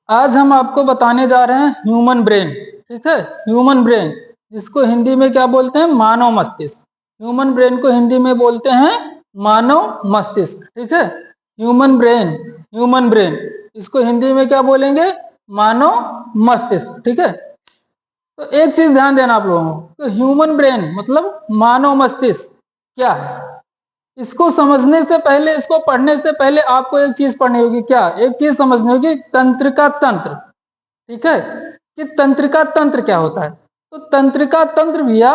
आज हम आपको बताने जा रहे हैं ह्यूमन ब्रेन। ठीक है, ह्यूमन ब्रेन जिसको हिंदी में क्या बोलते हैं, मानव मस्तिष्क। ह्यूमन ब्रेन को हिंदी में बोलते हैं मानव मस्तिष्क। ठीक है, ह्यूमन ब्रेन, ह्यूमन ब्रेन इसको हिंदी में क्या बोलेंगे, मानव मस्तिष्क। ठीक है, तो एक चीज ध्यान देना आप लोगों को, तो ह्यूमन ब्रेन मतलब मानव मस्तिष्क क्या है। इसको समझने से पहले, इसको पढ़ने से पहले आपको एक चीज पढ़नी होगी। क्या? एक चीज समझनी होगी, तंत्रिका तंत्र। ठीक है, कि तंत्रिका तंत्र क्या होता है। तो तंत्रिका तंत्र भैया,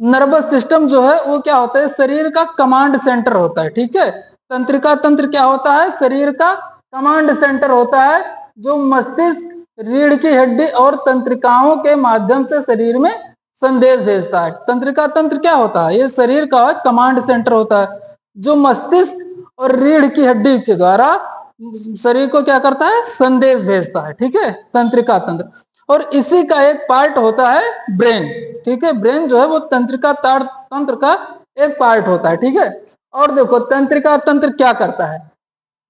नर्वस सिस्टम जो है वो क्या होता है, शरीर का कमांड सेंटर होता है। ठीक है, तंत्रिका तंत्र क्या होता है, शरीर का कमांड सेंटर होता है, जो मस्तिष्क, रीढ़ की हड्डी और तंत्रिकाओं के माध्यम से शरीर में संदेश भेजता है। तंत्रिका तंत्र क्या होता है, ये शरीर का कमांड सेंटर होता है, जो मस्तिष्क और रीढ़ की हड्डी के द्वारा शरीर को क्या करता है, संदेश भेजता है। ठीक है, तंत्रिका तंत्र। और इसी का एक पार्ट होता है ब्रेन। ठीक है, ब्रेन जो है वो तंत्रिका तंत्र का एक पार्ट होता है। ठीक है, और देखो तंत्रिका तंत्र क्या करता है,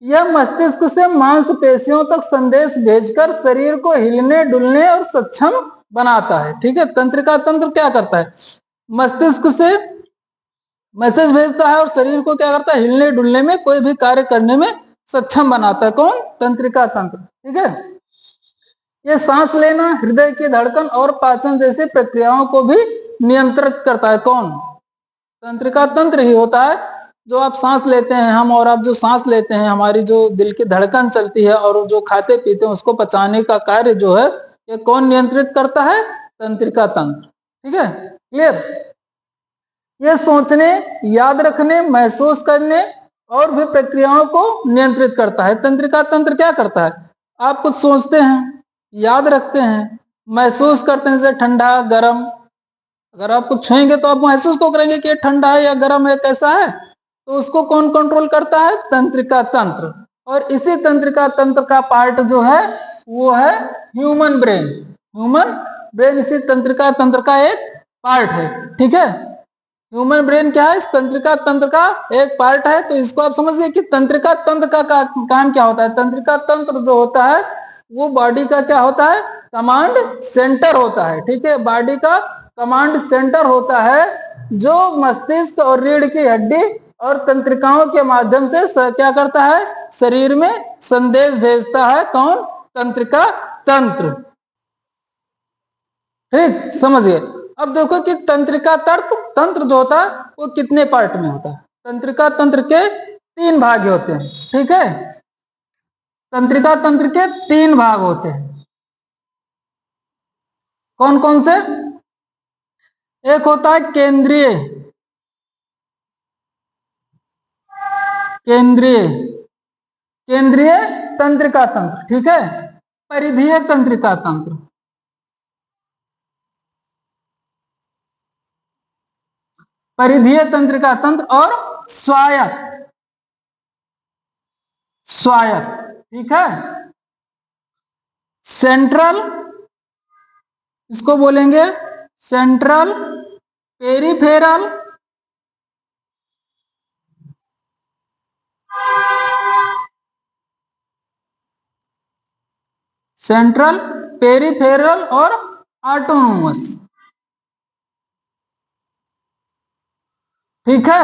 यह मस्तिष्क से मांसपेशियों तक संदेश भेजकर शरीर को हिलने डुलने और सक्षम बनाता है। ठीक है, तंत्रिका तंत्र क्या करता है, मस्तिष्क से मैसेज भेजता है और शरीर को क्या करता है, हिलने डुलने में, कोई भी कार्य करने में सक्षम बनाता है। कौन? तंत्रिका तंत्र। ठीक है, ये सांस लेना, हृदय की धड़कन और पाचन जैसी प्रक्रियाओं को भी नियंत्रित करता है। कौन? तंत्रिका तंत्र ही होता है। जो आप सांस लेते हैं, हम और आप जो सांस लेते हैं, हमारी जो दिल की धड़कन चलती है और जो खाते पीते हैं उसको पचाने का कार्य जो है, ये कौन नियंत्रित करता है? तंत्रिका तंत्र। ठीक है, क्लियर? ये सोचने, याद रखने, महसूस करने और भी प्रक्रियाओं को नियंत्रित करता है। तंत्रिका तंत्र क्या करता है, आप कुछ सोचते हैं, याद रखते हैं, महसूस करते हैं, जैसे ठंडा गर्म। अगर आप कुछ छुएंगे तो आप महसूस तो करेंगे कि ये ठंडा है या गर्म है, कैसा है। तो उसको कौन कंट्रोल करता है? तंत्रिका तंत्र। और इसी तंत्रिका तंत्र का पार्ट जो है वो है ह्यूमन ब्रेन। ह्यूमन ब्रेन इसी तंत्रिका तंत्र का एक पार्ट है। ठीक है, ह्यूमन ब्रेन क्या है, इस तंत्रिका तंत्र का एक पार्ट है। तो इसको आप समझिए कि तंत्रिका तंत्र का काम क्या होता है। तंत्रिका तंत्र जो होता है वो बॉडी का क्या होता है, कमांड सेंटर होता है। ठीक है, बॉडी का कमांड सेंटर होता है, जो मस्तिष्क और रीढ़ की हड्डी और तंत्रिकाओं के माध्यम से क्या करता है, शरीर में संदेश भेजता है। कौन? तंत्रिका तंत्र। ठीक, समझिए। अब देखो कि तंत्रिका तंत्र जो होता है वो कितने पार्ट में होता है। तंत्रिका तंत्र के 3 भाग होते हैं। ठीक है, तंत्रिका तंत्र के 3 भाग होते हैं। कौन कौन से? एक होता है केंद्रीय, केंद्रीय केंद्रीय तंत्रिका तंत्र। ठीक है, परिधीय तंत्रिका तंत्र, परिधीय तंत्रिका तंत्र और स्वायत्त, स्वायत्त। ठीक है, सेंट्रल, इसको बोलेंगे सेंट्रल, पेरिफेरल, सेंट्रल, पेरिफेरल और ऑटोनोमस। ठीक है,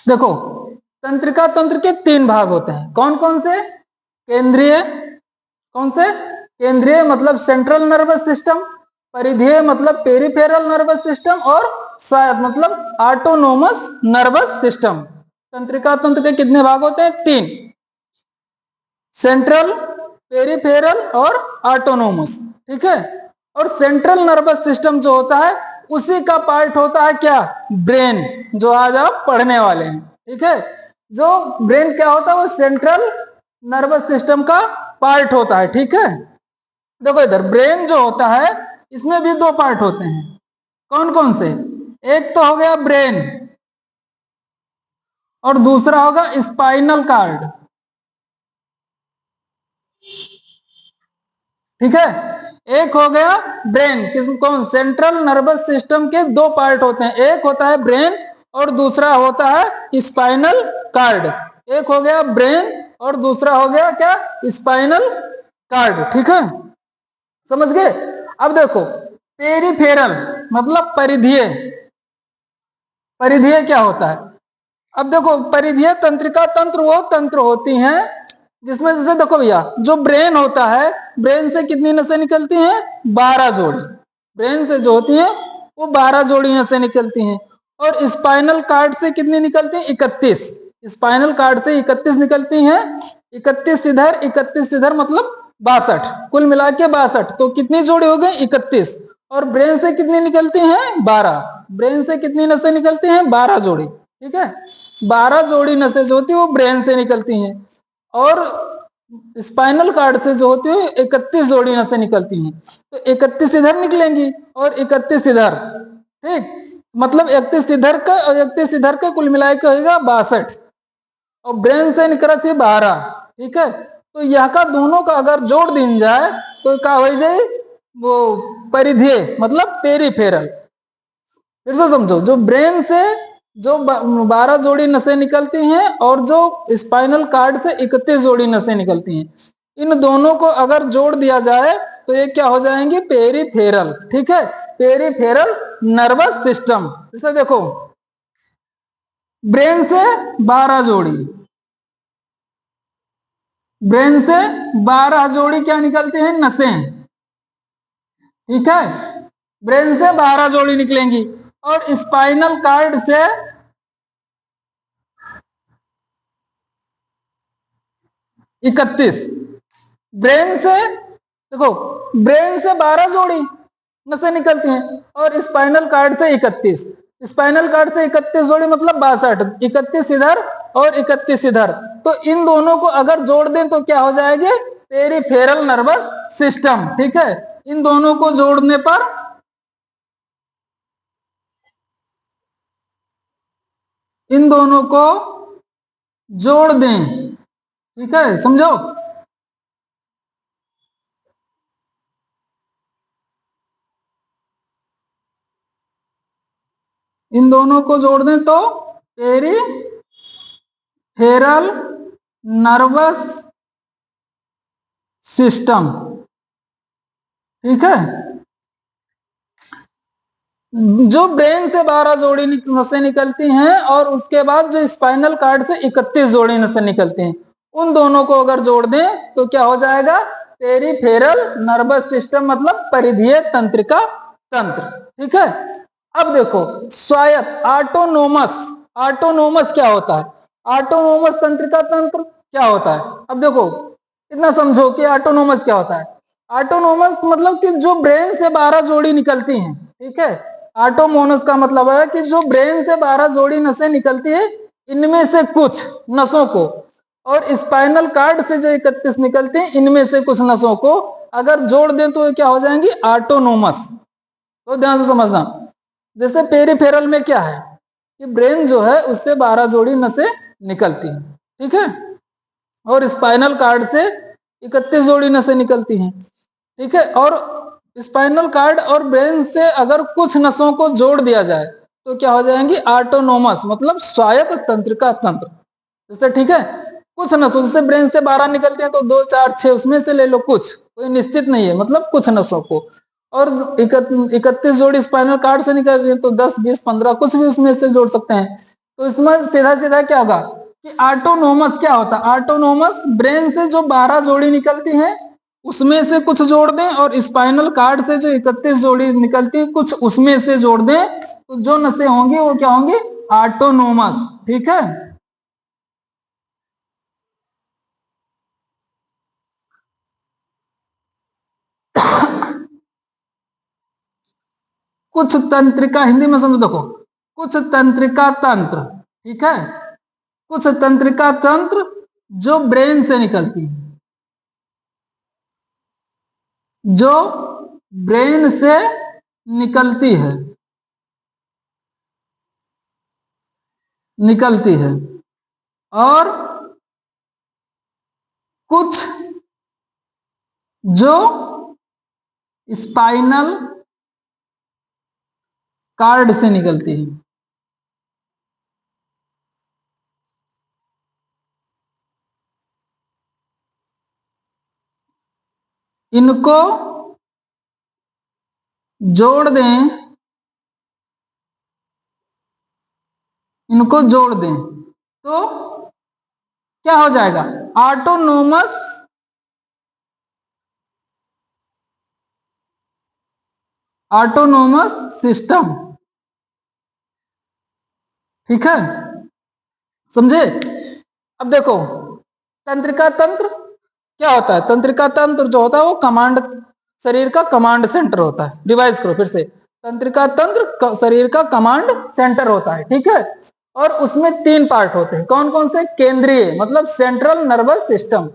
देखो तंत्रिका तंत्र के 3 भाग होते हैं। कौन कौन से? केंद्रीय, कौन से? केंद्रीय मतलब सेंट्रल नर्वस सिस्टम, परिधीय मतलब पेरिफेरल नर्वस सिस्टम और स्वायत्त मतलब ऑटोनोमस नर्वस सिस्टम। तंत्रिका तंत्र के कितने भाग होते हैं? 3, सेंट्रल, पेरिफेरल और ऑटोनोमस। ठीक है, और सेंट्रल नर्वस सिस्टम जो होता है उसी का पार्ट होता है क्या? ब्रेन, जो आज आप पढ़ने वाले हैं। ठीक है, जो ब्रेन क्या होता है, वो सेंट्रल नर्वस सिस्टम का पार्ट होता है। ठीक है, देखो इधर ब्रेन जो होता है इसमें भी 2 पार्ट होते हैं। कौन कौन से? एक तो हो गया ब्रेन और दूसरा होगा स्पाइनल कार्ड। ठीक है। एक हो गया ब्रेन, कौन, सेंट्रल नर्वस सिस्टम के दो पार्ट होते हैं, एक होता है ब्रेन और दूसरा होता है स्पाइनल कार्ड। एक हो गया ब्रेन और दूसरा हो गया क्या, स्पाइनल कार्ड। ठीक है, समझ गए। अब देखो पेरिफेरल मतलब परिधीय, परिधीय क्या होता है। अब देखो परिधीय तंत्रिका तंत्र वो तंत्र होती हैं जिसमें, जैसे देखो भैया, जो ब्रेन होता है, ब्रेन से कितनी नसें निकलती हैं, 12 जोड़ी। ब्रेन से जो होती हैं वो 12 जोड़ी नसें निकलती हैं। और स्पाइनल कार्ड से कितनी निकलती हैं, 31। स्पाइनल कार्ड से 31 निकलती हैं। 31 इधर 31 इधर मतलब 62, कुल मिला के 62। तो कितनी जोड़ी हो गई, 31। और ब्रेन से कितनी निकलती हैं, 12। ब्रेन से कितनी नसें निकलती हैं, 12 जोड़ी। ठीक है, 12 जोड़ी नसें जो होती है वो ब्रेन से निकलती हैं। और स्पाइनल कार्ड से जो होती है 31 जोड़ी नसें निकलती हैं। तो 31 इधर निकलेंगी और 31 इधर। ठीक, मतलब 31 इधर का और 31 इधर का कुल मिला के होगा 62। और ब्रेन से निकला थी 12। ठीक है, तो यह का दोनों का अगर जोड़ दिन जाए तो क्या हो जाए, वो परिधीय मतलब पेरिफेरल। फिर से समझो, जो ब्रेन से जो 12 जोड़ी नसें निकलती हैं और जो स्पाइनल कार्ड से 31 जोड़ी नसें निकलती हैं, इन दोनों को अगर जोड़ दिया जाए तो ये क्या हो जाएंगे, पेरिफेरल। ठीक है, पेरिफेरल नर्वस सिस्टम। जैसे देखो ब्रेन से 12 जोड़ी, ब्रेन से 12 जोड़ी क्या निकलती हैं, नसें। ठीक है, ब्रेन से 12 जोड़ी निकलेंगी और स्पाइनल कार्ड से 31। ब्रेन से देखो, ब्रेन से 12 जोड़ी नसें निकलती हैं और स्पाइनल कार्ड से 31। स्पाइनल कार्ड से 31 जोड़ी मतलब 62, 31 इधर और 31 इधर। तो इन दोनों को अगर जोड़ दें तो क्या हो जाएगी, पेरिफेरल नर्वस सिस्टम। ठीक है, इन दोनों को जोड़ने पर, इन दोनों को जोड़ दें, ठीक है, समझो। इन दोनों को जोड़ दें तो पेरिफेरल नर्वस सिस्टम। ठीक है, जो ब्रेन से 12 जोड़ी नसें निकलती हैं और उसके बाद जो स्पाइनल कार्ड से 31 जोड़ी नसें निकलती हैं, उन दोनों को अगर जोड़ दें तो क्या हो जाएगा, पेरिफेरल नर्वस सिस्टम मतलब परिधीय तंत्रिका तंत्र। ठीक है, अब देखो स्वायत्त ऑटोनोमस, ऑटोनोमस क्या होता है, ऑटोनोमस तंत्रिका तंत्र क्या होता है। अब देखो इतना समझो कि ऑटोनोमस क्या होता है। ऑटोनोमस मतलब कि जो ब्रेन से 12 जोड़ी निकलती हैं। ठीक है, ऑटोमोनस का मतलब है कि जो ब्रेन से 12 जोड़ी नसें निकलती है, इनमें से कुछ नसों को, और स्पाइनल कार्ड से जो 31 निकलते हैं इनमें से कुछ नसों को अगर जोड़ दें तो क्या हो जाएंगी, ऑटोनोमस। तो ध्यान से समझना, जैसे पेरिफेरल में क्या है कि ब्रेन जो है उससे 12 जोड़ी नसें निकलती हैं। ठीक है, और स्पाइनल कार्ड से 31 जोड़ी नसें निकलती हैं। ठीक है, और स्पाइनल कार्ड और ब्रेन से अगर कुछ नसों को जोड़ दिया जाए तो क्या हो जाएंगी, ऑटोनोमस मतलब स्वायत्त तंत्रिका तंत्र। जैसे ठीक है, कुछ नसों, जैसे ब्रेन से 12 निकलते हैं तो 2 4 6 उसमें से ले लो कुछ, कोई निश्चित नहीं है, मतलब कुछ नसों को। और 31 जोड़ी स्पाइनल कार्ड से निकल रही है तो 10 20 15 कुछ भी उसमें से जोड़ सकते हैं। तो इसमें सीधा सीधा क्या होगा कि ऑटोनोमस क्या होता है, ऑटोनोमस ब्रेन से जो 12 जोड़ी निकलती है उसमें से कुछ जोड़ दें और स्पाइनल कार्ड से जो 31 जोड़ी निकलती है कुछ उसमें से जोड़ दें तो जो नसें होंगी वो क्या होंगी, ऑटोनोमस। ठीक है, कुछ तंत्रिका, हिंदी में समझो, देखो कुछ तंत्रिका तंत्र। ठीक है, कुछ तंत्रिका तंत्र जो ब्रेन से निकलती है, जो ब्रेन से निकलती है, निकलती है। और कुछ जो स्पाइनल कार्ड से निकलती है। इनको जोड़ दें, इनको जोड़ दें तो क्या हो जाएगा? Autonomous system. ठीक है, समझे? अब देखो, तंत्रिका तंत्र क्या होता है? तंत्रिका तंत्र जो होता है वो कमांड, शरीर का कमांड सेंटर होता है। रिवाइज करो फिर से, तंत्रिका तंत्र शरीर का कमांड सेंटर होता है। ठीक है, और उसमें 3 पार्ट होते हैं। कौन कौन से? केंद्रीय मतलब सेंट्रल नर्वस सिस्टम,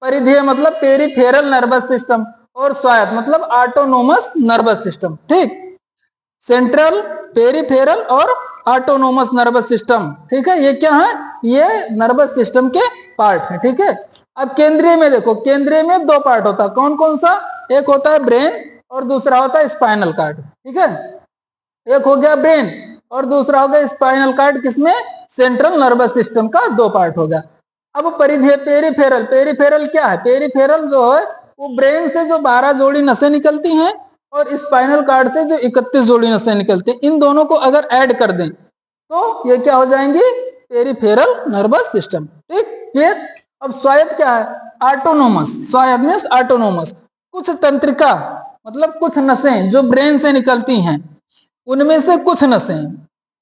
परिधीय मतलब पेरिफेरल नर्वस सिस्टम, और स्वायत्त मतलब ऑटोनोमस नर्वस सिस्टम। ठीक, सेंट्रल, पेरिफेरल और ऑटोनोमस नर्वस सिस्टम। ठीक है, ये क्या है? ये नर्वस सिस्टम के पार्ट है। ठीक है, अब केंद्रीय में देखो, केंद्रीय में 2 पार्ट होता है। कौन कौन सा? एक होता है ब्रेन और दूसरा होता है स्पाइनल कार्ड। ठीक है, एक हो गया ब्रेन और दूसरा हो गया स्पाइनल कार्ड। किसमें? सेंट्रल नर्वस सिस्टम का 2 पार्ट हो गया। अब परिधीय, पेरिफेरल, पेरिफेरल क्या है? पेरिफेरल जो है वो ब्रेन से जो 12 जोड़ी नसें निकलती हैं और स्पाइनल कार्ड से जो 31 जोड़ी नसें निकलती हैं, इन दोनों को अगर ऐड कर दें तो ये क्या हो जाएंगी? Peripheral nervous system. ठीक, क्लियर? अब स्वायत्त क्या है? ऑटोनोमस। स्वायत्त मींस ऑटोनोमस। कुछ तंत्रिका मतलब कुछ नसें जो ब्रेन से निकलती हैं, उनमें से कुछ नसें,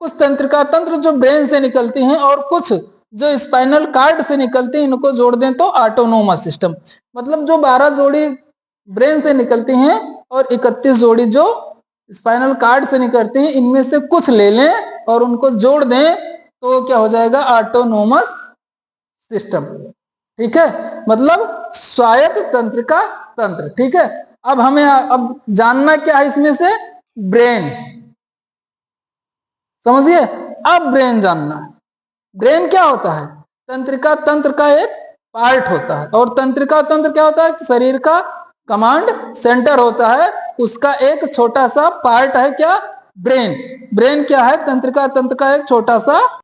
कुछ तंत्रिका तंत्र जो ब्रेन से निकलती हैं और कुछ जो स्पाइनल कार्ड से निकलती हैं, इनको जोड़ दें तो ऑटोनोमस सिस्टम। मतलब जो 12 जोड़ी ब्रेन से निकलती हैं और 31 जोड़ी जो स्पाइनल कार्ड से निकलती हैं, इनमें से कुछ ले लें और उनको जोड़ दें तो क्या हो जाएगा? Autonomous system. ठीक है, मतलब स्वायत्त तंत्रिका तंत्र। ठीक है, अब हमें अब जानना क्या है इसमें से? ब्रेन। समझिए, अब ब्रेन जानना है। ब्रेन क्या होता है? तंत्रिका तंत्र का एक पार्ट होता है। और तंत्रिका तंत्र क्या होता है? शरीर का कमांड सेंटर होता है, उसका एक छोटा सा पार्ट है क्या? ब्रेन। ब्रेन क्या है? तंत्रिका तंत्र का एक छोटा सा,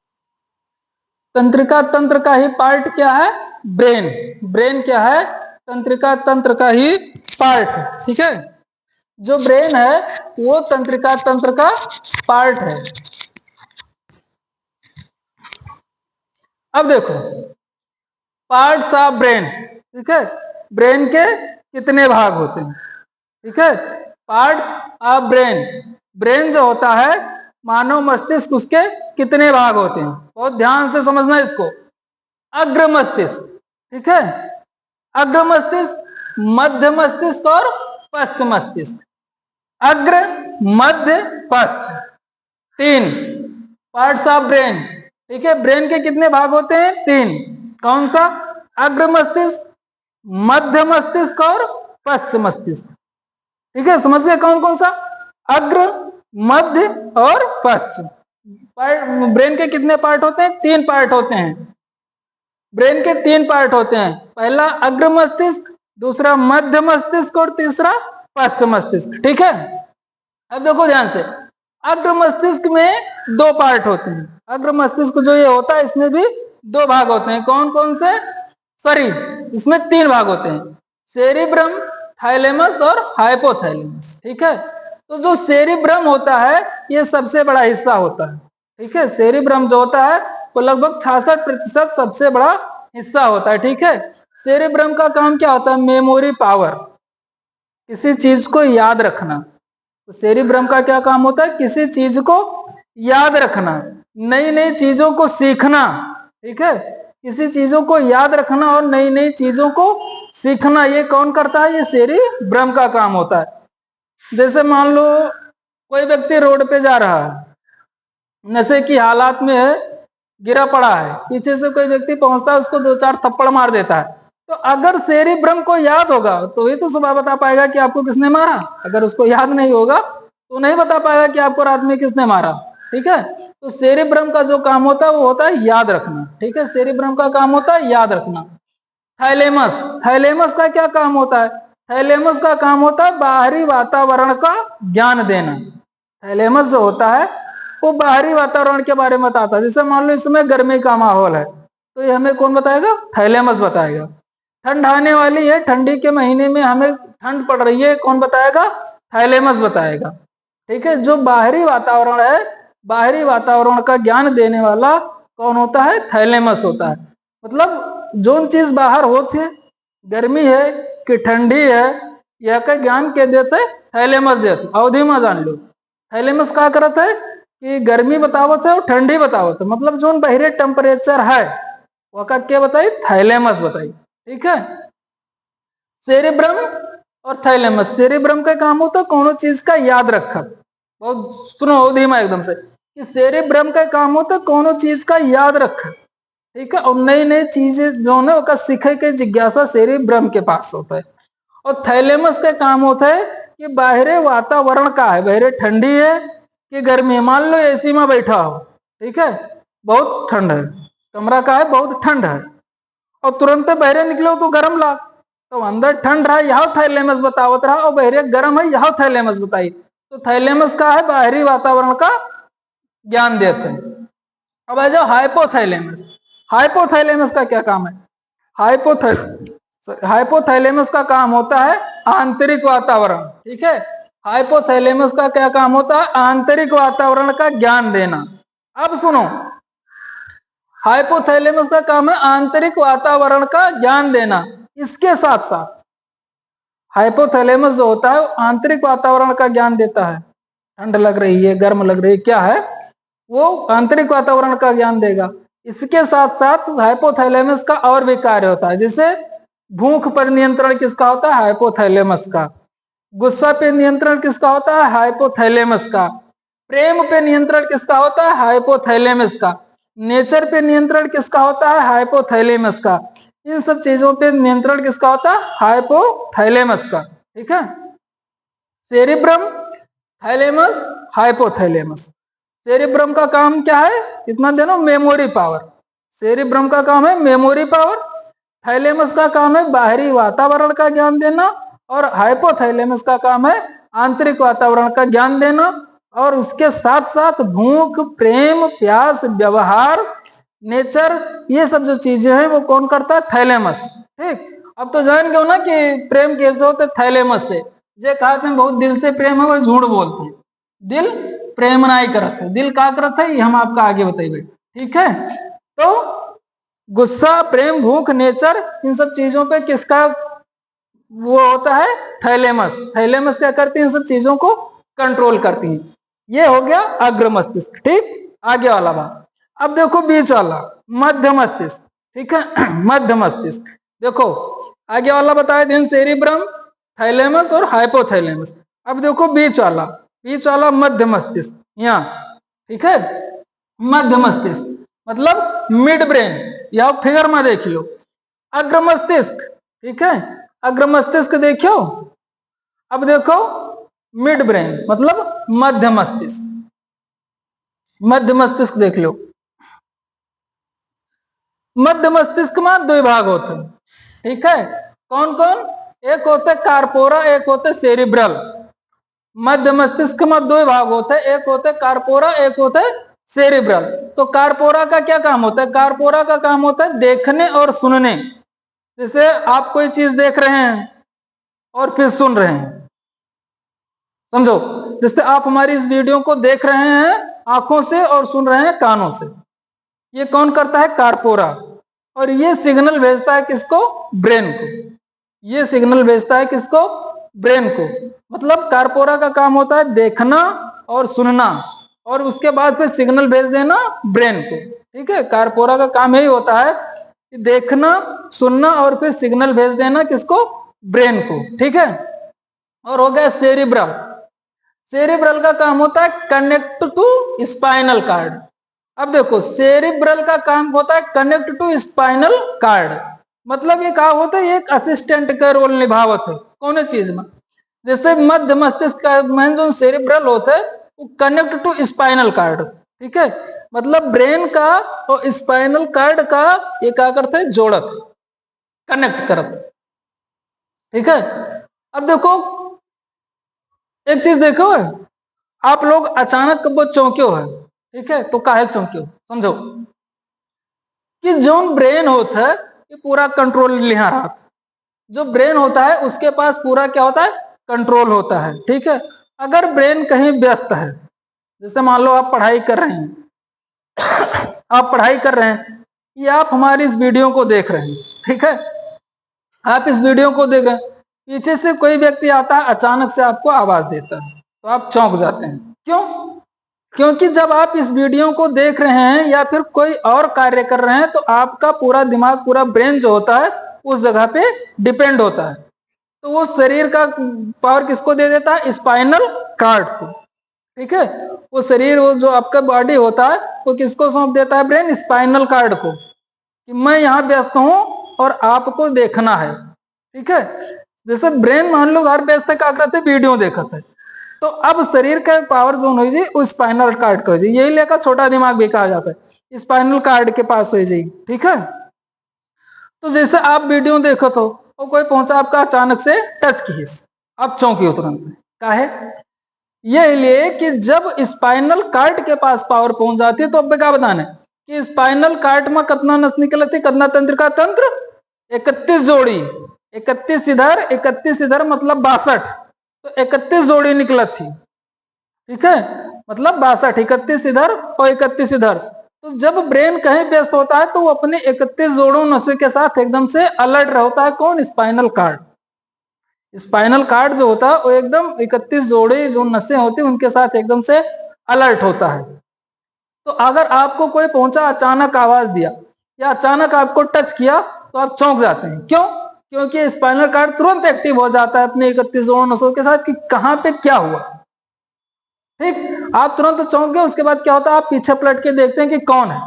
तंत्रिका तंत्र का ही पार्ट क्या है? ब्रेन। ब्रेन क्या है? तंत्रिका तंत्र का ही पार्ट है। ठीक है, जो ब्रेन है वो तंत्रिका तंत्र का पार्ट है। अब देखो, पार्ट्स ऑफ ब्रेन। ठीक है, ब्रेन के कितने भाग होते हैं? ठीक है, पार्ट्स ऑफ ब्रेन। ब्रेन जो होता है, मानव मस्तिष्क, उसके कितने भाग होते हैं? बहुत ध्यान से समझना इसको। अग्र मस्तिष्क, ठीक है, अग्र मस्तिष्क, मध्य मस्तिष्क और पश्च मस्तिष्क। अग्र, मध्य, पश्च, 3 पार्ट्स ऑफ ब्रेन। ठीक है, ब्रेन के कितने भाग होते हैं? 3। कौन सा? अग्र मस्तिष्क, मध्य मस्तिष्क और पश्च मस्तिष्क। ठीक है, समझ गए कौन कौन सा? अग्र, मध्य और पश्च। ब्रेन के कितने पार्ट होते हैं? 3 पार्ट होते हैं। ब्रेन के 3 पार्ट होते हैं। पहला अग्र मस्तिष्क, दूसरा मध्य मस्तिष्क और तीसरा पश्च मस्तिष्क। ठीक है, अब देखो ध्यान से, अग्र मस्तिष्क में 2 पार्ट होते हैं। अग्र मस्तिष्क जो ये होता है, इसमें भी 2 भाग होते हैं। कौन कौन से? सॉरी, इसमें 3 भाग होते हैं, सेरिब्रम, थाइलेमस और हाइपोथैलेमस। ठीक है, तो जो सेरिब्रम होता है ये सबसे बड़ा हिस्सा होता है। ठीक है, सेरिब्रम जो होता है वो लगभग 66% सबसे बड़ा हिस्सा होता है। ठीक है, सेरिब्रम का काम क्या होता है? मेमोरी पावर, किसी चीज को याद रखना। तो सेरिब्रम का क्या काम होता है? किसी चीज को याद रखना, नई नई चीजों को सीखना। ठीक है, किसी चीजों को याद रखना और नई नई चीजों को सीखना, ये कौन करता है? ये सेरिब्रम का काम होता है। जैसे मान लो कोई व्यक्ति रोड पे जा रहा है, नशे की हालात में है, गिरा पड़ा है, पीछे से कोई व्यक्ति पहुंचता है, उसको 2-4 थप्पड़ मार देता है। तो अगर सेरिब्रम को याद होगा तो ही तो सुबह बता पाएगा कि आपको किसने मारा। अगर उसको याद नहीं होगा तो नहीं बता पाएगा कि आपको रात में किसने मारा। ठीक है, तो सेरिब्रम का जो काम होता है वो होता है याद रखना। ठीक है, सेरिब्रम का काम होता है याद रखना। थाइलेमस, थाइलेमस का क्या काम होता है? थैलेमस का काम होता है बाहरी वातावरण का ज्ञान देना। थैलेमस जो होता है वो बाहरी वातावरण के बारे में बताता है। जैसे मान लो इस समय गर्मी का माहौल है तो ये हमें कौन बताएगा? थैलेमस बताएगा। ठंड आने वाली है, ठंडी के महीने में हमें ठंड पड़ रही है, कौन बताएगा? थैलेमस बताएगा। ठीक है, जो बाहरी वातावरण है, बाहरी वातावरण का ज्ञान देने वाला कौन होता है? थैलेमस होता है। मतलब जो चीज बाहर होती है, गर्मी है कि ठंडी है, यह का ज्ञान के देते थैलेमस देते। अवधि में जान लो थैलेमस का करत है कि गर्मी बतावत है और ठंडी बतावत है, मतलब जो बाहरी टेम्परेचर है वह क्या बताई? थैलेमस बताई। ठीक है, सेरिब्रम और थैलेमस। सेरिब्रम का काम होता है कोनो चीज का याद रखा। बहुत सुनो अवधि में एकदम से कि सेरिब्रम का काम होता है कोनो चीज का याद रखा। ठीक है, और नई नई चीजें जो है उसका सीखे के जिज्ञासा सेरिब्रम के पास होता है। और थैलेमस का काम होता है कि बाहरी वातावरण का है, बाहरी ठंडी है कि गर्मी है। मान लो एसी में बैठा हो, ठीक है, बहुत ठंड है, कमरा का है बहुत ठंड है, और तुरंत बाहर निकलो तो गर्म लाग, तो अंदर ठंड रहा यह थैलेमस बतावत रहा, और बाहर गर्म है यह थैलेमस बताई। तो थैलेमस का है बाहरी वातावरण का ज्ञान देते हैं। अब आ जाओ हाइपोथैलेमस। हाइपोथैलेमस का क्या काम है? हाइपोथैलेमस का काम होता है आंतरिक वातावरण। ठीक है, हाइपोथैलेमस का क्या काम होता है? आंतरिक वातावरण का ज्ञान देना। अब सुनो, हाइपोथैलेमस का काम है आंतरिक वातावरण का ज्ञान देना। इसके साथ साथ हाइपोथैलेमस जो होता है आंतरिक वातावरण का ज्ञान देता है। ठंड लग रही है, गर्म लग रही है, क्या है वो आंतरिक वातावरण का ज्ञान देगा। इसके साथ साथ हाइपोथैलेमस का और भी कार्य होता है, जैसे भूख पर नियंत्रण किसका होता है? हाइपोथैलेमस का। गुस्सा पे नियंत्रण किसका होता है? हाइपोथैलेमस का। प्रेम पे नियंत्रण किसका होता है? हाइपोथैलेमस का। नेचर पे नियंत्रण किसका होता है? हाइपोथैलेमस का। इन सब चीजों पे नियंत्रण किसका होता है? हाइपोथैलेमस का। ठीक है, सेरिब्रम, थैलेमस, हाइपोथैलेमस। सेरिब्रम का काम क्या है? इतना देनो, मेमोरी पावर। सेरिब्रम का काम है मेमोरी पावर। थैलेमस का काम है बाहरी वातावरण का ज्ञान देना, और हाइपोथैलेमस का काम है आंतरिक वातावरण का ज्ञान देना। और उसके साथ साथ भूख, प्रेम, प्यास, व्यवहार, नेचर, ये सब जो चीजें हैं वो कौन करता है? थैलेमस। ठीक, अब तो जान गए ना कि प्रेम कैसे होते? थैलेमस से। जे कहते हैं बहुत दिल से प्रेम है वो झूठ बोलते हैं, दिल प्रेम नहीं करते, दिल का करते है ये हम आपका आगे बताइए। ठीक है, तो गुस्सा, प्रेम, भूख, नेचर, इन सब चीजों पे किसका वो होता है? थैलेमस। थैलेमस क्या करती है? इन सब चीजों को कंट्रोल करती है। ये हो गया अग्र मस्तिष्क। ठीक, आगे वाला बात। अब देखो बीच वाला मध्य मस्तिष्क। ठीक है, मध्य मस्तिष्क देखो आगे वाला बताया दिन सेरिब्रम, थैलेमस और हाइपोथैलेमस। अब देखो बीच वाला, बीच वाला मध्य मस्तिष्क यहाँ। ठीक है, मध्य मस्तिष्क मतलब मिड ब्रेन, या फिगर में देख लो अग्र मस्तिष्क। ठीक है, अग्र मस्तिष्क देखो। अब देखो मिड ब्रेन मतलब मध्य मस्तिष्क। मध्य मस्तिष्क देख लो। मध्य मस्तिष्क में दो भाग होते हैं। ठीक है, कौन कौन? एक होते कार्पोरा, एक होते सेरिब्रल। मध्य मस्तिष्क में दो भाग होते हैं, एक होते कार्पोरा, एक होते सेरिब्रल। तो कार्पोरा का क्या काम होता है? कार्पोरा का काम होता है देखने और सुनने। जैसे आप कोई चीज देख रहे हैं और फिर सुन रहे हैं, समझो, जैसे आप हमारी इस वीडियो को देख रहे हैं आंखों से और सुन रहे हैं कानों से। ये कौन करता है? कार्पोरा। और ये सिग्नल भेजता है किसको? ब्रेन को। ये सिग्नल भेजता है किसको? ब्रेन को। मतलब कार्पोरा का काम होता है देखना और सुनना, और उसके बाद फिर सिग्नल भेज देना ब्रेन को। ठीक है, कार्पोरा का काम यही होता है कि देखना, सुनना और फिर सिग्नल भेज देना किसको? ब्रेन को। ठीक है, और हो गया सेरिब्रल। सेरिब्रल का काम होता है कनेक्ट टू स्पाइनल कार्ड। अब देखो सेरिब्रल का काम होता है कनेक्ट टू स्पाइनल कार्ड, मतलब ये क्या होता है? एक असिस्टेंट का रोल निभावत है कौन चीज में? जैसे मध्य मस्तिष्क का मेन जो सेरिब्रल होता है वो कनेक्ट टू स्पाइनल कार्ड। ठीक है, मतलब ब्रेन का और स्पाइनल कार्ड का ये क्या करते हैं? जोड़त, कनेक्ट करत। ठीक है, अब देखो एक चीज देखो, आप लोग अचानक वो चौंके हो है, ठीक है, तो काहे चौंके हो समझो कि जो ब्रेन होता है ये पूरा कंट्रोल लिया रहा, जो ब्रेन होता है उसके पास पूरा क्या होता है, कंट्रोल होता है, ठीक है। अगर ब्रेन कहीं व्यस्त है, जैसे मान लो आप पढ़ाई कर रहे हैं, आप पढ़ाई कर रहे हैं या आप हमारी इस वीडियो को देख रहे हैं, ठीक है, आप इस वीडियो को देख रहे हैं, पीछे से कोई व्यक्ति आता है अचानक से आपको आवाज देता है तो आप चौंक जाते हैं। क्यों? क्योंकि जब आप इस वीडियो को देख रहे हैं या फिर कोई और कार्य कर रहे हैं तो आपका पूरा दिमाग, पूरा ब्रेन जो होता है उस जगह पे डिपेंड होता है। तो वो शरीर का पावर किसको दे देता है, स्पाइनल कार्ड को, ठीक है। वो शरीर, वो जो आपका बॉडी होता है वो किसको सौंप देता है, ब्रेन स्पाइनल कार्ड को, कि मैं यहाँ व्यस्त हूं और आपको देखना है, ठीक है। जैसे ब्रेन मान लो घर व्यस्त क्या करते, वीडियो देखते है, तो अब शरीर का पावर जोन हो जाए उस स्पाइनल कार्ड का हो जाए, यही लेकर छोटा दिमाग भी कहा जाता है, स्पाइनल कार्ड के पास हो जाए, ठीक है। तो जैसे आप वीडियो देखो तो और कोई पहुंचा आपका अचानक से टच की, आप चौंकी हो तुरंत, काहे, ये लिए कि जब स्पाइनल कार्ड के पास पावर पहुंच जाती है तो अब क्या बताना है कि स्पाइनल कार्ड में कितना नस निकलती, कितना तंत्र का तंत्र, 31 जोड़ी, 31 इधर 31 इधर मतलब 62, तो 31 जोड़ी निकला थी, ठीक है, मतलब 62, 31 इधर और 31 इधर। तो जब ब्रेन कहीं व्यस्त होता है तो वो अपने 31 जोड़ों नसों के साथ एकदम से अलर्ट रहता है, कौन, स्पाइनल कार्ड। स्पाइनल कार्ड जो होता है वो एकदम 31 जोड़े जो नसें होती हैं उनके साथ एकदम से अलर्ट होता है। तो अगर आपको कोई पहुंचा अचानक आवाज दिया या अचानक आपको टच किया तो आप चौंक जाते हैं। क्यों? क्योंकि स्पाइनल कार्ड तुरंत एक्टिव हो जाता है अपने 31 जोड़ों नसों के साथ कि कहां पे क्या हुआ, ठीक। आप तुरंत चौंक गए, उसके बाद क्या होता है, आप पीछे पलट के देखते हैं कि कौन है,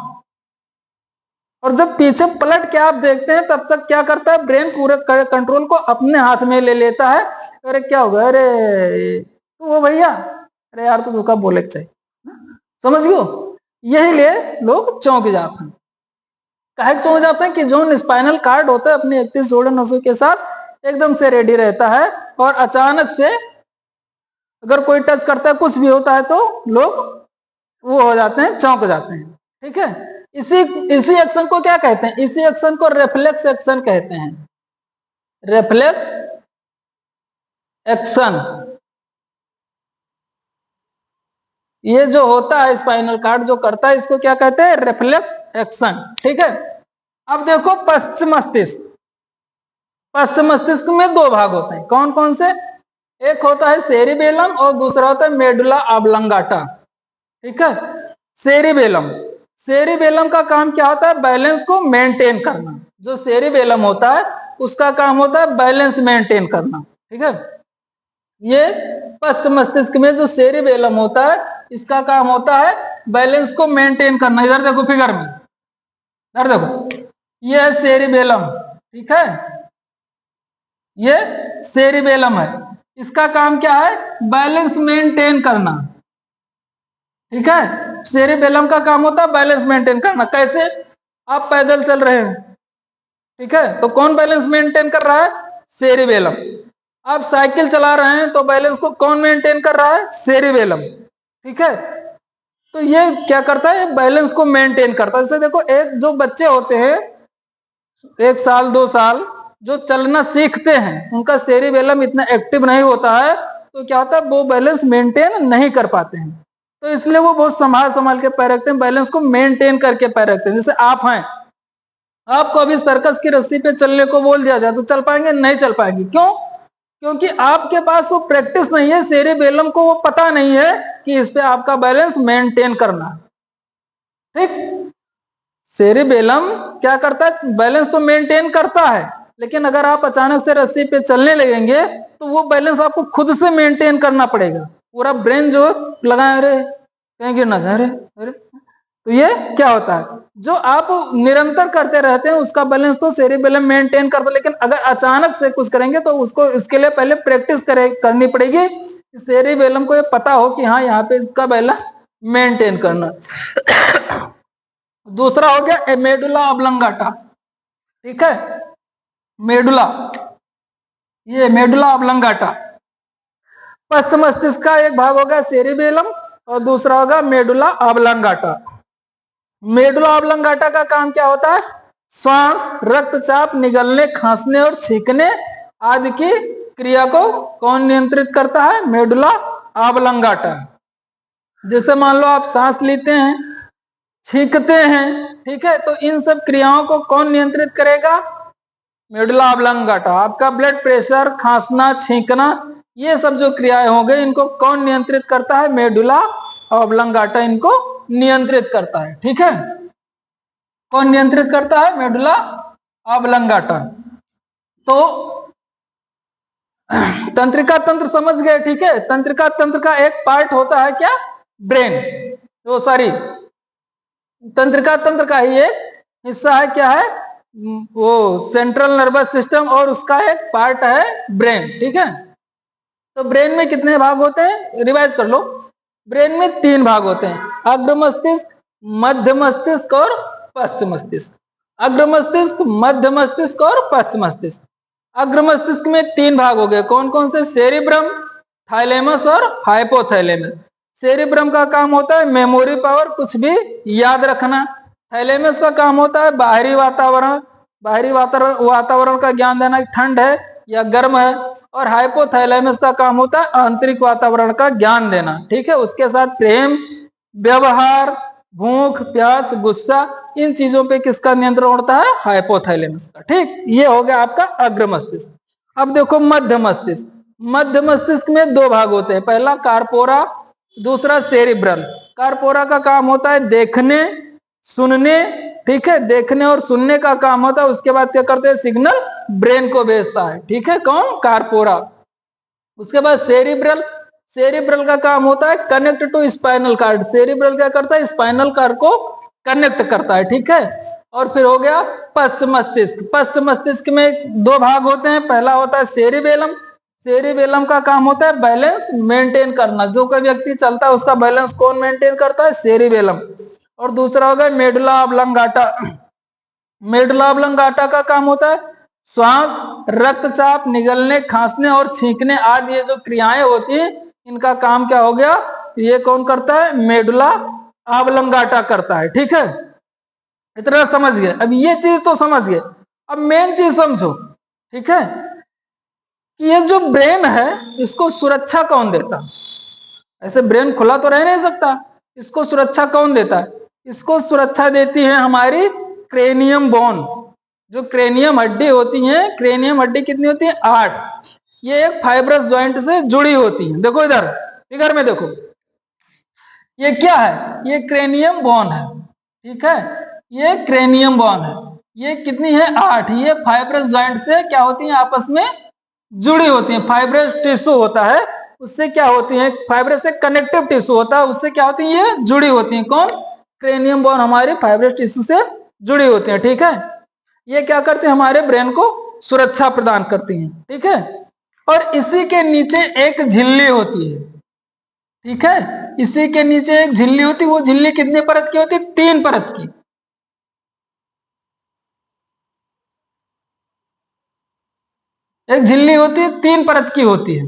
और जब पीछे पलट के आप देखते हैं तब तक क्या करता है, ब्रेन पूरे कंट्रोल को अपने हाथ में ले लेता है। अरे क्या होगा, अरे तो वो भैया, अरे यार तो कब बोले चाहिए, समझ गयो, यही लिए लोग चौंक जाते हैं। काहे चौंक जाते हैं कि जो स्पाइनल कार्ड होता है अपने 31 जोड़े नसों के साथ एकदम से रेडी रहता है, और अचानक से अगर कोई टच करता है, कुछ भी होता है, तो लोग वो हो जाते हैं, चौंक जाते हैं, ठीक है। इसी इसी एक्शन को क्या कहते हैं, इसी एक्शन को रिफ्लेक्स एक्शन कहते हैं, रिफ्लेक्स एक्शन। ये जो होता है स्पाइनल कार्ड जो करता है इसको क्या कहते हैं, रिफ्लेक्स एक्शन, ठीक है। अब देखो पश्चिम मस्तिष्क, पश्चिम मस्तिष्क में दो भाग होते हैं, कौन कौन से, एक होता है सेरिबेलम और दूसरा होता है मेडुला ऑब्लांगाटा, ठीक है। सेरिबेलम, सेरिबेलम का काम क्या होता है, बैलेंस को मेंटेन करना। जो सेरिबेलम होता है उसका काम होता है बैलेंस मेंटेन करना, ठीक है। ये पश्चिम मस्तिष्क में जो सेरिबेलम होता है इसका काम होता है बैलेंस को मेंटेन करना। इधर देखो फिगर में, इधर देखो, ये है सेरिबेलम, ठीक है, ये सेरिबेलम है, इसका काम क्या है, बैलेंस मेंटेन करना, ठीक है। सेरिबेलम का काम होता है बैलेंस मेंटेन करना। कैसे, आप पैदल चल रहे हैं, ठीक है, तो कौन बैलेंस मेंटेन कर रहा है, सेरिबेलम। आप साइकिल चला रहे हैं तो बैलेंस को कौन मेंटेन कर रहा है, सेरिबेलम, ठीक है। तो ये क्या करता है, बैलेंस को मेंटेन करता है। जैसे देखो एक जो बच्चे होते हैं 1 साल 2 साल जो चलना सीखते हैं उनका सेरिबेलम इतना एक्टिव नहीं होता है, तो क्या होता है वो बैलेंस मेंटेन नहीं कर पाते हैं, तो इसलिए वो बहुत संभाल संभाल के पैर रखते हैं, बैलेंस को मेंटेन करके पैर रखते हैं। जैसे आप हैं, आपको अभी सर्कस की रस्सी पे चलने को बोल दिया जाए तो चल पाएंगे, नहीं चल पाएंगे। क्यों? क्योंकि आपके पास वो प्रैक्टिस नहीं है, सेरिबेलम को वो पता नहीं है कि इस पे आपका बैलेंस मेंटेन करना, ठीक। सेरिबेलम क्या करता है, बैलेंस तो मेंटेन करता है, लेकिन अगर आप अचानक से रस्सी पे चलने लगेंगे तो वो बैलेंस आपको खुद से मेंटेन करना पड़ेगा। पूरा ब्रेन जो लगाए, अरे कहीं गिर ना जाए, अरे, तो ये क्या होता है, जो आप निरंतर करते रहते हैं उसका बैलेंस तो सेरिबेलम मेंटेन करता है, लेकिन अगर अचानक से कुछ करेंगे तो उसको इसके लिए पहले प्रैक्टिस करनी पड़ेगी, सेरिबेलम को ये पता हो कि हाँ यहाँ पे इसका बैलेंस मेंटेन करना। दूसरा हो गया मेडुला ऑब्लांगाटा, ठीक है, मेडुला, ये मेडुला ऑब्लंगाटा। पश्च मस्तिष्क का एक भाग होगा सेरिबेलम और दूसरा होगा मेडुला ऑब्लंगाटा। मेडुला ऑब्लंगाटा का काम क्या होता है? श्वास, रक्तचाप, निगलने, खांसने और छींकने आदि की क्रिया को कौन नियंत्रित करता है? Medulla oblongata. जैसे मान लो आप सांस लेते हैं, छींकते हैं, ठीक है, तो इन सब क्रियाओं को कौन नियंत्रित करेगा? Medulla oblongata. आपका ब्लड प्रेशर, खांसना, छींकना, ये सब जो क्रियाएं हो गई, इनको कौन नियंत्रित करता है? मेडुला ऑब्लंगाटा इनको नियंत्रित करता है। ठीक है, कौन नियंत्रित करता है? Medulla oblongata. तो तंत्रिका तंत्र समझ गए, ठीक है। तंत्रिका तंत्र का एक पार्ट होता है क्या? ब्रेन। तो सॉरी, तंत्रिका तंत्र का ही एक हिस्सा है क्या है? वो सेंट्रल नर्वस सिस्टम, और उसका एक पार्ट है ब्रेन। ठीक है, तो ब्रेन में कितने भाग होते हैं? रिवाइज कर लो। ब्रेन में 3 भाग होते हैं, अग्र मस्तिष्क, मध्य मस्तिष्क और पश्च मस्तिष्क। अग्र मस्तिष्क, मध्य मस्तिष्क और पश्च मस्तिष्क। अग्र मस्तिष्क में 3 भाग हो गए, कौन कौन से? सेरिब्रम, थाइलेमस और हाइपोथैलेमस। सेरिब्रम का काम होता है मेमोरी पावर, कुछ भी याद रखना। थाइलेमस का काम होता है बाहरी वातावरण, बाहरी वातावरण का ज्ञान देना, ठंड है या गर्म है। और हाइपोथैलेमस का काम होता है आंतरिक वातावरण का ज्ञान देना। ठीक है, उसके साथ प्रेम, व्यवहार, भूख, प्यास, गुस्सा, इन चीजों पे किसका नियंत्रण होता है? हाइपोथैलेमस का। ठीक, ये हो गया आपका अग्र मस्तिष्क। अब देखो मध्य मस्तिष्क। मध्य मस्तिष्क में 2 भाग होते हैं, पहला कार्पोरा, दूसरा सेरिब्रल। कार्पोरा का काम होता है देखने, सुनने, ठीक है, देखने और सुनने का काम होता है। उसके बाद क्या करते हैं? सिग्नल ब्रेन को भेजता है। ठीक है, कौन? कार्पोरा। उसके बाद सेरिब्रल। सेरिब्रल का काम होता है connect to spinal cord. Cerebral क्या करता है? स्पाइनल कार्ड को कनेक्ट करता है। ठीक है, और फिर हो गया पश्च मस्तिष्क। पश्च मस्तिष्क में 2 भाग होते हैं, पहला होता है सेरिबेलम। सेरिबेलम का काम होता है बैलेंस मेंटेन करना। जो कोई व्यक्ति चलता है उसका बैलेंस कौन मेंटेन करता है? सेरिबेलम। और दूसरा होगा मेडुला ऑब्लंगाटा। मेडुला ऑब्लंगाटा का काम होता है श्वास, रक्तचाप, निगलने, खांसने और छींकने आदि ये जो क्रियाएं होती हैं, इनका काम क्या हो गया? ये कौन करता है? मेडुला ऑब्लंगाटा करता है। ठीक है, इतना समझ गए। अब ये चीज तो समझ गए, अब मेन चीज समझो। ठीक है, कि ये जो ब्रेन है, इसको सुरक्षा कौन देता? ऐसे ब्रेन खुला तो रह नहीं सकता, इसको सुरक्षा कौन देता है? इसको सुरक्षा देती है हमारी क्रेनियम बोन। जो क्रेनियम हड्डी होती है, क्रेनियम हड्डी कितनी होती है? 8। ये एक फाइब्रस जॉइंट से जुड़ी होती है। देखो इधर फिगर में देखो, ये क्या है? ये क्रेनियम बोन है। ठीक है, ये क्रेनियम बोन है। ये कितनी है? 8। ये फाइब्रस जॉइंट से क्या होती है? आपस में जुड़ी होती है। फाइब्रस टिश्यू होता है, उससे क्या होती है? फाइब्रस से कनेक्टिव टिश्यू होता है, उससे क्या होती है? ये जुड़ी होती है। कौन? क्रेनियम बोन हमारे फाइब्रस टिश्यू से जुड़ी होती है। ठीक है, ये क्या करते हैं? हमारे ब्रेन को सुरक्षा प्रदान करती हैं। ठीक है, और इसी के नीचे एक झिल्ली होती है। ठीक है, इसी के नीचे एक झिल्ली होती है। वो झिल्ली कितने परत की होती है? 3 परत की। एक झिल्ली होती है, 3 परत की होती है।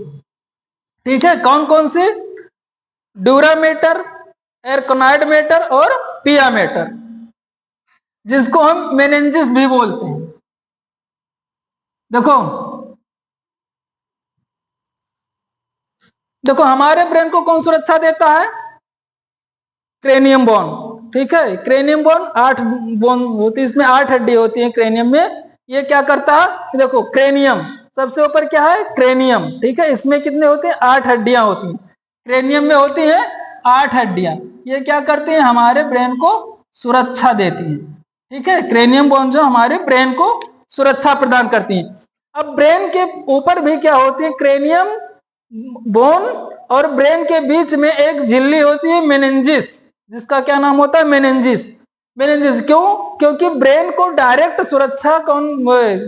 ठीक है, कौन कौन सी? ड्यूरामेटर, एरकोनाइड मेटर और पिया मेटर, जिसको हम मेनेंजिस भी बोलते हैं। देखो देखो, हमारे ब्रेन को कौन सुरक्षा देता है? Cranium bone. ठीक है, क्रेनियम बोन 8 बोन होती है, इसमें 8 हड्डी होती है क्रेनियम में। ये क्या करता है? देखो, क्रेनियम सबसे ऊपर क्या है? क्रेनियम। ठीक है, इसमें कितने होते हैं? 8 हड्डियां होती हैं। क्रेनियम में होती हैं 8 हड्डियां। ये क्या करती हैं? हमारे ब्रेन को सुरक्षा देती हैं। ठीक है, क्रेनियम बोन जो हमारे ब्रेन को सुरक्षा प्रदान करती हैं। अब ब्रेन के ऊपर भी क्या होती है? क्रेनियम बोन और ब्रेन के बीच में एक झिल्ली होती है मेनिंजिस, जिसका क्या नाम होता है? मेनिंजिस। मेनिंजिस क्यों? क्योंकि ब्रेन को डायरेक्ट सुरक्षा कौन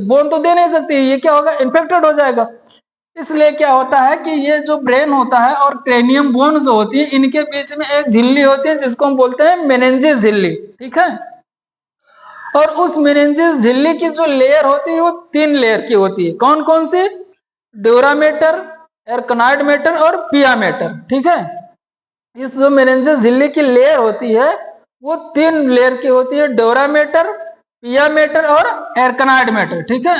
बोन तो दे नहीं सकती, ये क्या होगा? इन्फेक्टेड हो जाएगा। इसलिए क्या होता है कि ये जो ब्रेन होता है और क्रेनियम बोन जो होती है, इनके बीच में एक झिल्ली होती है जिसको हम बोलते हैं मेनिंजिस झिल्ली। ठीक है, और उस मेनिंजिस झिल्ली की जो लेयर होती है वो 3 लेयर की होती है। कौन कौन सी? ड्यूरामेटर, एरकनॉइड मैटर और पिया मैटर। ठीक है, इस जो मेनिंजेस झिल्ली की लेयर होती है वो 3 लेयर की होती है, ड्यूरामेटर, पिया मैटर और एरकनॉइड मैटर। ठीक है,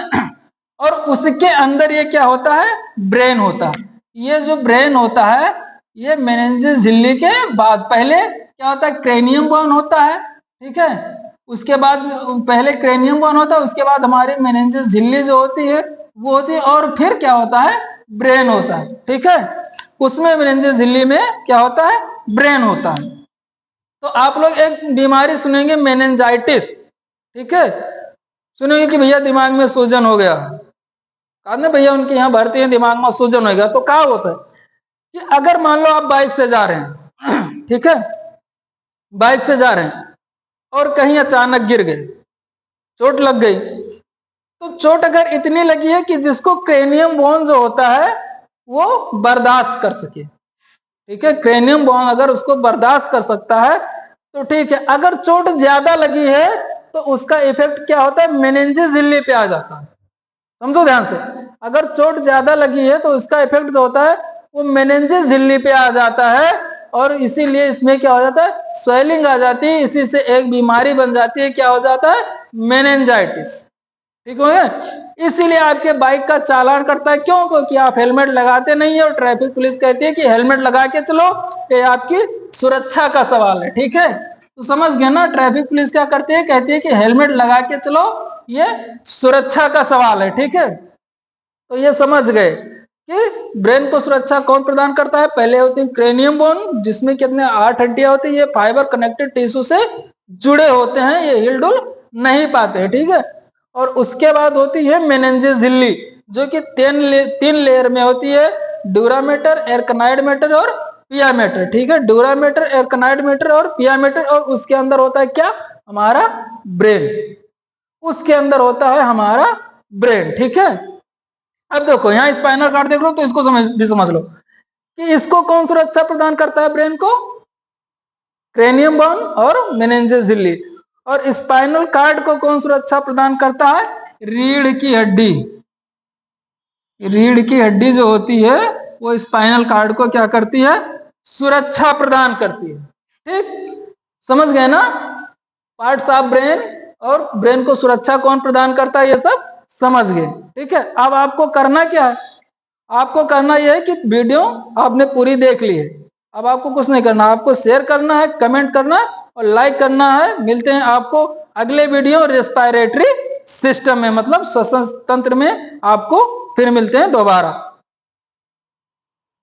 और उसके अंदर ये क्या होता है, ब्रेन होता है। ये जो ब्रेन होता है ये मेनिंजेस झिल्ली के बाद, पहले क्या होता है, क्रेनियम बोन होता है। ठीक है, उसके बाद पहले क्रेनियम बोन होता है, उसके बाद हमारी मेनिंजेस झिल्ली जो होती है वो होती है, और फिर क्या होता है, ब्रेन होता है। ठीक है, उसमें मेनिंजेस झिल्ली में क्या होता है, ब्रेन होता है। तो आप लोग एक बीमारी सुनेंगे मेनिंजाइटिस। ठीक है, सुनेंगे कि भैया दिमाग में सूजन हो गया, कहा ना भैया उनके यहाँ भर्ती है, दिमाग में सूजन हो गया। तो क्या होता है कि अगर मान लो आप बाइक से जा रहे हैं, ठीक है, बाइक से जा रहे हैं और कहीं अचानक गिर गए, चोट लग गई, तो चोट अगर इतनी लगी है कि जिसको क्रेनियम बोन जो होता है वो बर्दाश्त कर सके, ठीक है, क्रेनियम बोन अगर उसको बर्दाश्त कर सकता है तो ठीक है। अगर चोट ज्यादा लगी है तो उसका इफेक्ट क्या होता है, मेनिंजेस झिल्ली पे आ जाता है। समझो ध्यान से, अगर चोट ज्यादा लगी है तो इसका इफेक्ट जो होता है वो मेनिंजेस झिल्ली पे आ जाता है, और इसीलिए इसमें क्या हो जाता है, स्वेलिंग आ जाती है, इसी से एक बीमारी बन जाती है, क्या हो जाता है, मेनिंजाइटिस। ठीक हो गया, इसीलिए आपके बाइक का चालान करता है, क्यों, क्योंकि आप हेलमेट लगाते नहीं है, और ट्रैफिक पुलिस कहती है कि हेलमेट लगा के चलो, ये आपकी सुरक्षा का सवाल है। ठीक है, तो समझ गए ना, ट्रैफिक पुलिस क्या करती है, कहती है कि हेलमेट लगा के चलो, ये सुरक्षा का सवाल है। ठीक है, तो ये समझ गए कि ब्रेन को सुरक्षा कौन प्रदान करता है। पहले होती है क्रेनियम बोन, जिसमें कितने 8 हड्डियां होती है, ये फाइबर कनेक्टेड टिश्यू से जुड़े होते हैं, ये हिलडुल नहीं पाते हैं। ठीक है, और उसके बाद होती है मेनिंजेस झिल्ली, जो कि 3 लेयर में होती है, ड्यूरामेटर, एरकनॉइड मैटर और पिया मैटर। ठीक है, ड्यूरामेटर, एरकनॉइड मैटर और पिया मैटर, और उसके अंदर होता है क्या, हमारा ब्रेन, उसके अंदर होता है हमारा ब्रेन। ठीक है, अब देखो यहाँ स्पाइनल कार्ड देख लो तो इसको समझ लो कि इसको कौन सुरक्षा प्रदान करता है, ब्रेन को क्रेनियम बोन और मेनिंजेस झिल्ली, और स्पाइनल कार्ड को कौन सुरक्षा प्रदान करता है, रीढ़ की हड्डी। रीढ़ की हड्डी जो होती है वो स्पाइनल कार्ड को क्या करती है, सुरक्षा प्रदान करती है। ठीक, समझ गए ना, पार्ट्स ऑफ ब्रेन और ब्रेन को सुरक्षा कौन प्रदान करता है, ये सब समझ गए। ठीक है, अब आपको करना क्या है, आपको करना यह है कि वीडियो आपने पूरी देख ली है, अब आपको कुछ नहीं करना, आपको शेयर करना है, कमेंट करना और लाइक करना है। मिलते हैं आपको अगले वीडियो रेस्पिरेटरी सिस्टम में, मतलब श्वसन तंत्र में आपको फिर मिलते हैं दोबारा।